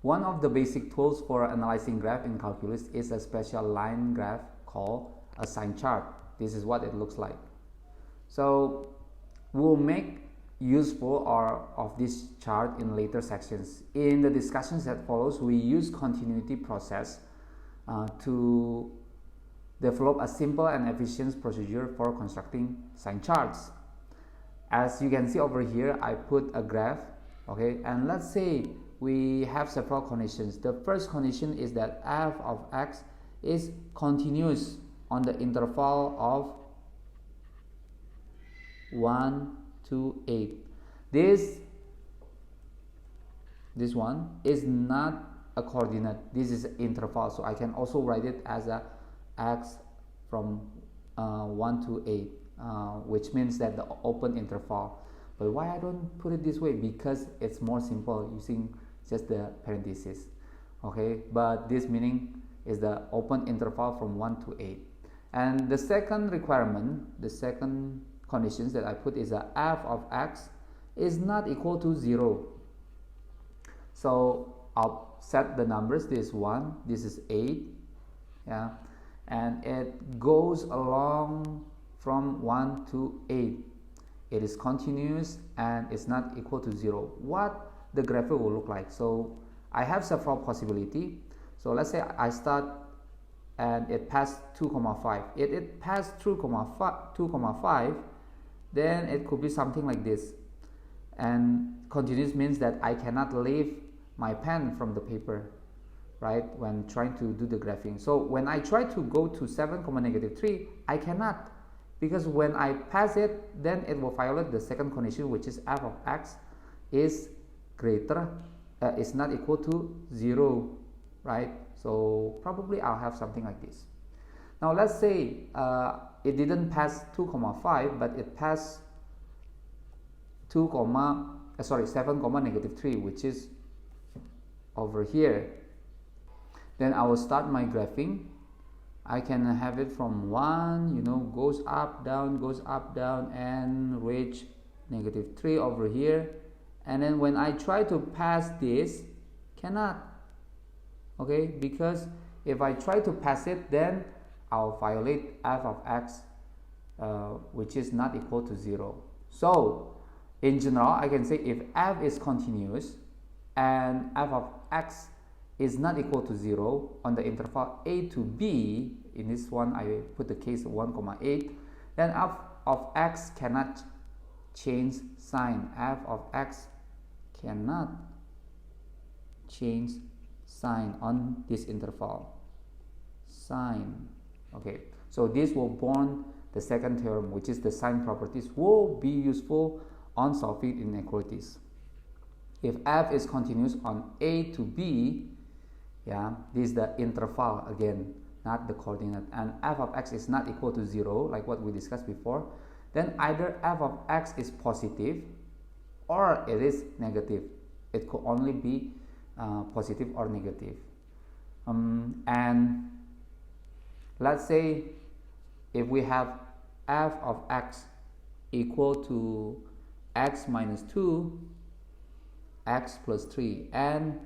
One of the basic tools for analyzing graph in calculus is a special line graph called a sign chart. This is what it looks like. So we'll make useful of this chart in later sections. In the discussions that follows, we use continuity process to develop a simple and efficient procedure for constructing sign charts. As you can see over here, I put a graph, okay, and let's say we have several conditions. The first condition is that f of x is continuous on the interval of 1 to 8. This one is not a coordinate, this is an interval, so I can also write it as a x from 1 to 8, which means that the open interval. But why I don't put it this way? Because it's more simple using just the parentheses, okay? But this meaning is the open interval from 1 to 8. And the second requirement, the second conditions that I put is that f of x is not equal to 0. So I'll set the numbers. This is 1, this is 8, yeah, and it goes along from 1 to 8. It is continuous and it's not equal to 0. What the graph will look like? So I have several possibility. So let's say I start and it passed 2,5. If it passed through 2,5, then it could be something like this. And continuous means that I cannot leave my pen from the paper, right, when trying to do the graphing. So when I try to go to 7, -3, I cannot, because when I pass it, then it will violate the second condition, which is f of x is greater, is not equal to 0, right? So probably I'll have something like this. Now let's say it didn't pass 2,5, but it passed 7, -3, which is over here. Then I will start my graphing. I can have it from 1, goes up, down, and reach -3 over here. And then when I try to pass this, cannot, okay, because if I try to pass it, then I'll violate f of x, which is not equal to 0. So in general, I can say if f is continuous and f of x is not equal to 0 on the interval a to b, in this one I put the case of 1, 8, then f of x cannot change sign. F of x cannot change sign on this interval. Sign. Okay, so this will born the second theorem, which is the sign properties, will be useful on solving inequalities. If f is continuous on a to b, yeah, this is the interval again, not the coordinate, and f of x is not equal to 0, like what we discussed before, then either f of x is positive or it is negative. It could only be positive or negative. And let's say if we have f of x equal to x minus 2, x plus 3, and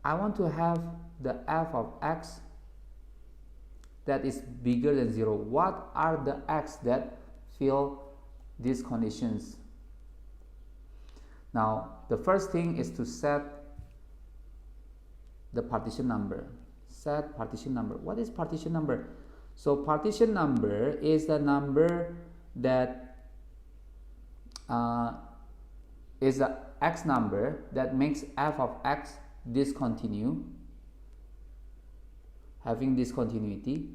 I want to have the f of x that is bigger than 0. What are the x that fill these conditions? Now the first thing is to set the partition number. Set partition number. What is partition number? So partition number is the number that is the x number that makes f of x discontinue, having discontinuity,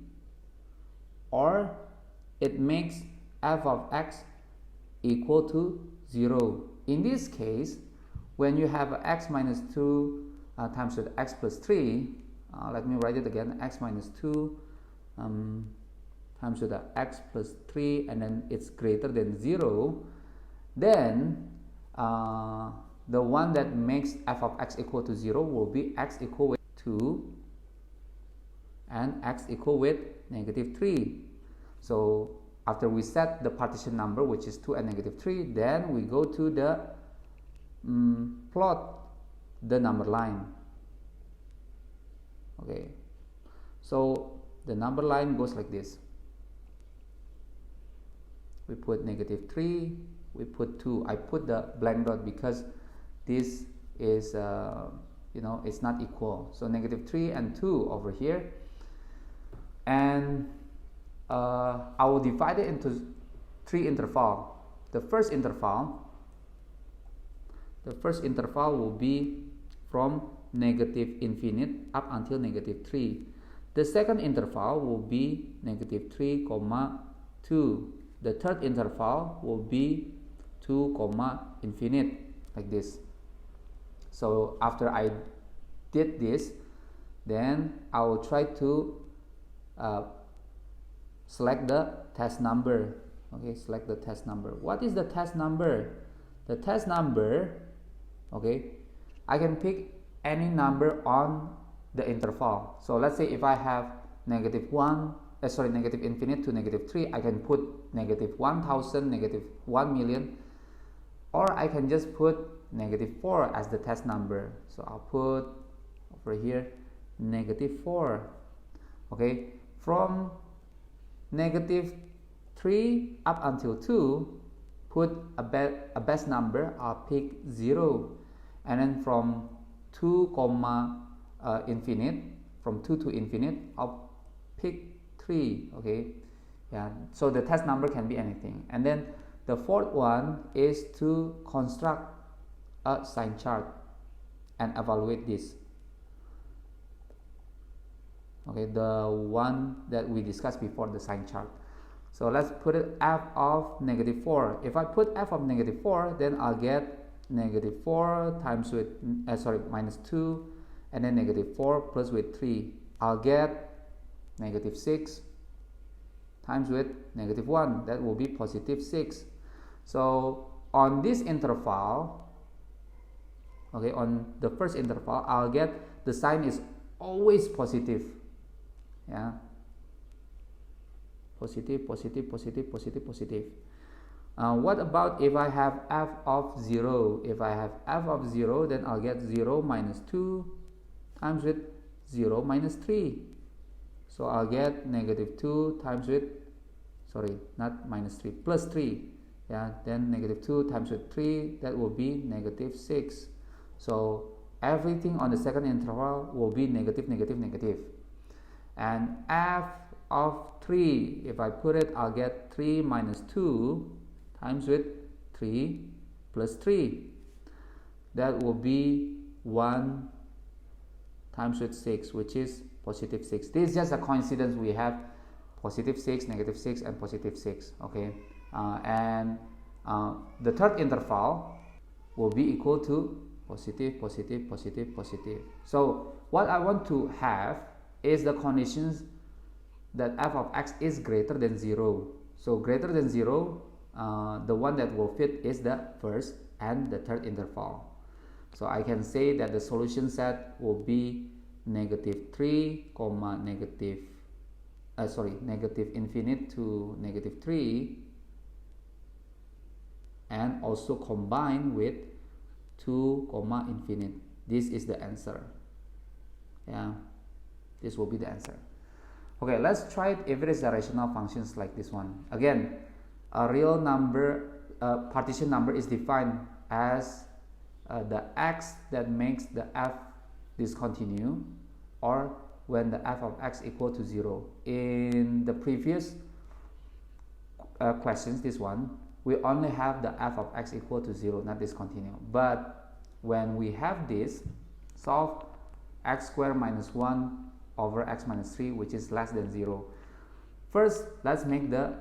or it makes f of x equal to 0. In this case, when you have x minus 2 times with x plus 3, let me write it again, x minus 2 times with x plus 3, and then it's greater than 0, then the one that makes f of x equal to 0 will be x equal with 2 and x equal with -3. So after we set the partition number, which is 2 and -3, then we go to the plot the number line. Okay, so the number line goes like this. We put -3, we put 2. I put the blank dot because this is it's not equal, so -3 and 2 over here, and I will divide it into 3 intervals. The first interval will be from -infinite up until -3. The second interval will be -3, 2. The third interval will be 2, infinite, like this. So after I did this, then I will try to select the test number. Okay, select the test number. What is the test number? The test number, okay, I can pick any number on the interval. So let's say if I have -1, -infinite to -3, I can put -1000, -1,000,000, or I can just put -4 as the test number. So I'll put over here -4. Okay, from -3 up until 2, put a best number. I'll pick 0, and then from 2, infinite, from 2 to infinite, I'll pick 3. Okay, yeah. So the test number can be anything. And then the fourth one is to construct a sign chart and evaluate this. Okay, the one that we discussed before, the sign chart. So let's put it f of -4. If I put f of -4, then I'll get -4 times with -2, and then -4 plus with 3. I'll get -6 times with -1. That will be +6. So on this interval, okay, on the first interval, I'll get the sign is always positive. Yeah, positive, positive, positive, positive, positive. What about if I have f of 0? If I have f of 0, then I'll get 0 minus 2 times with 0 minus 3. So I'll get -2 times with, sorry, not minus 3, plus 3. Yeah, then -2 times with 3, that will be -6. So everything on the second interval will be negative, negative, negative. And f of 3, if I put it, I'll get 3 minus 2 times with 3 plus 3. That will be 1 times with 6, which is +6. This is just a coincidence. We have +6, -6, and +6. Okay, and the third interval will be equal to positive, positive, positive, positive. So what I want to have is the conditions that f of x is greater than 0. So greater than 0, the one that will fit is the first and the third interval. So I can say that the solution set will be -3, -infinite to -3, and also combined with 2, infinite. This is the answer. Yeah, this will be the answer. Okay, let's try it if it is a rational functions like this one. Again, a real number, partition number is defined as the x that makes the f discontinue, or when the f of x equal to 0. In the previous questions, this one, we only have the f of x equal to 0, not discontinue. But when we have this, solve x squared minus 1 over x minus 3, which is less than 0. First, let's make the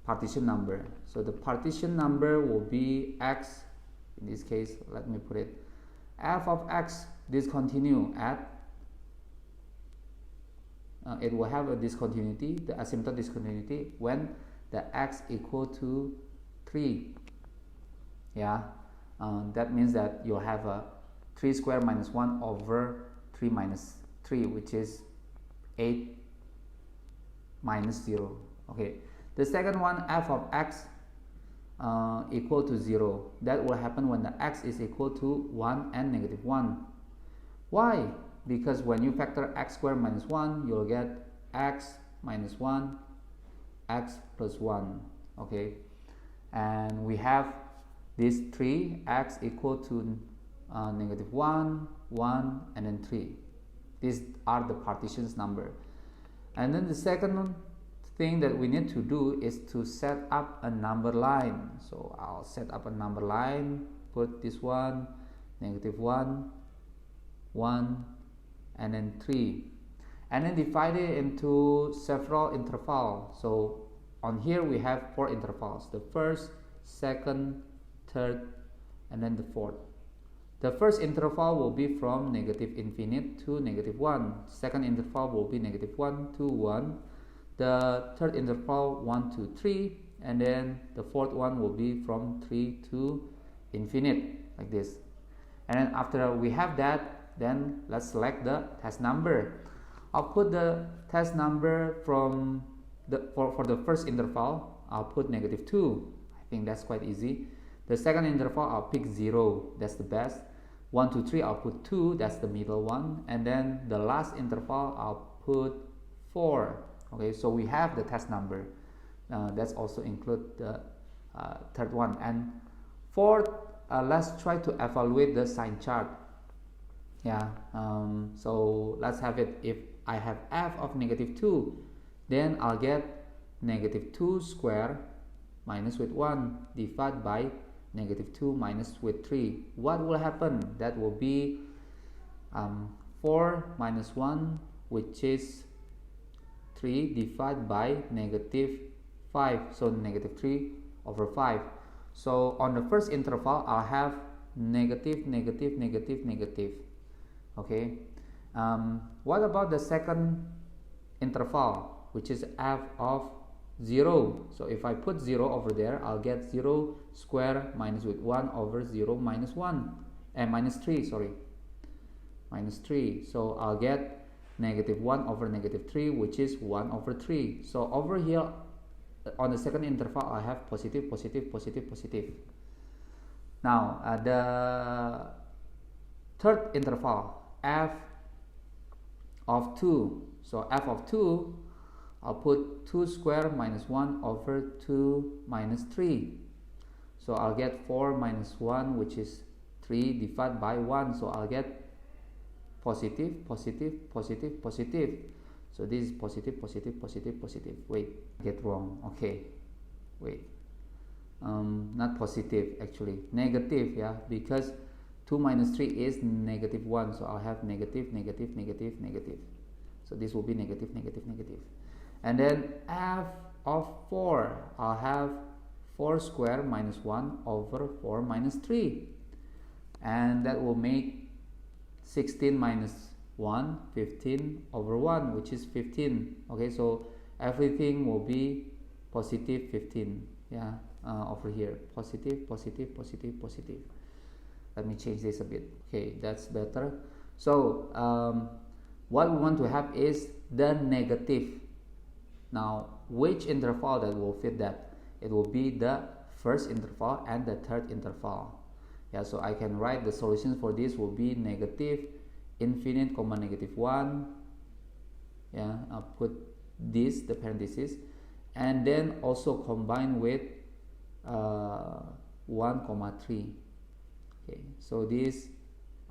partition number. So the partition number will be x. In this case, let me put it, f of x discontinue at, it will have a discontinuity, the asymptotic discontinuity, when the x equal to 3. Yeah, that means that you'll have a 3 squared minus 1 over 3 minus 3, which is 8 minus 0. Okay, the second one, f of x equal to 0. That will happen when the x is equal to 1 and -1. Why? because when you factor x squared minus 1, you'll get x minus 1, x plus 1. Okay, and we have these 3, x equal to negative 1, 1, and then 3. These are the partitions number. And then the second thing that we need to do is to set up a number line. So I'll set up a number line, put this one, negative 1, 1, and then 3, and then divide it into several intervals. So on here we have 4 intervals: the first, second, third, and then the fourth. The first interval will be from negative infinite to negative 1. Second interval will be negative 1 to 1. The third interval 1 to 3, and then the fourth one will be from 3 to infinite, like this. And then after we have that, then let's select the test number. I'll put the test number from for the first interval. I'll put negative 2. I think that's quite easy. The second interval I'll pick 0. That's the best. 1 to 3 I'll put 2. That's the middle one. And then the last interval I'll put 4. Okay, so we have the test number. That's also include the third one. And fourth, let's try to evaluate the sign chart. Yeah, so let's have it. If I have f of negative 2, then I'll get negative 2 square minus with 1 divided by negative 2 minus with 3. What will happen? That will be 4 minus 1, which is 3 divided by negative 5. So negative 3 over 5. So on the first interval, I'll have negative, negative, negative, negative. Okay. What about the second interval, which is f of 0? So if I put 0 over there, I'll get 0 square minus with 1 over 0 minus 1 and minus 3, sorry, minus 3. So I'll get negative 1 over negative 3, which is 1 over 3. So over here on the second interval, I have positive, positive, positive, positive. Now the third interval, f of 2. So f of 2, I'll put 2 square minus 1 over 2 minus 3. So I'll get 4 minus 1, which is 3 divided by 1. So I'll get positive, positive, positive, positive. So this is positive, positive, positive, positive. Wait, get wrong. Okay, wait. Not positive, actually negative. Yeah, because 2 minus 3 is negative 1. So I'll have negative, negative, negative, negative. So this will be negative, negative, negative. And then f of 4, I'll have 4 square minus 1 over 4 minus 3. And that will make 16 minus 1, 15 over 1, which is 15. Okay, so everything will be positive 15. Yeah, over here. Positive, positive, positive, positive. Let me change this a bit. Okay, that's better. So what we want to have is the negative. Now, which interval that will fit that? It will be the first interval and the third interval. Yeah, so I can write the solutions for this will be negative infinite comma negative 1. Yeah, I'll put this, the parenthesis, and then also combine with 1 comma 3. Okay, so these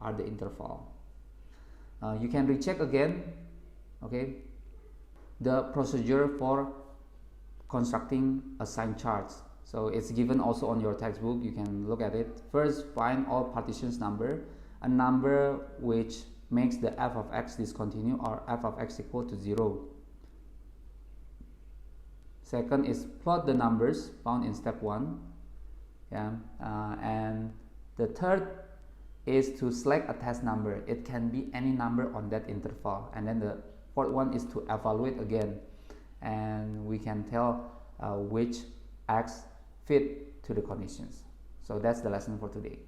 are the interval. You can recheck again. Okay, the procedure for constructing a sign chart. So it's given also on your textbook. You can look at it. First, find all partitions number, a number which makes the f of x discontinue or f of x equal to 0. Second is plot the numbers found in step 1. Yeah, and the third is to select a test number. It can be any number on that interval. And then the fourth one is to evaluate again, and we can tell which x fit to the conditions. So that's the lesson for today.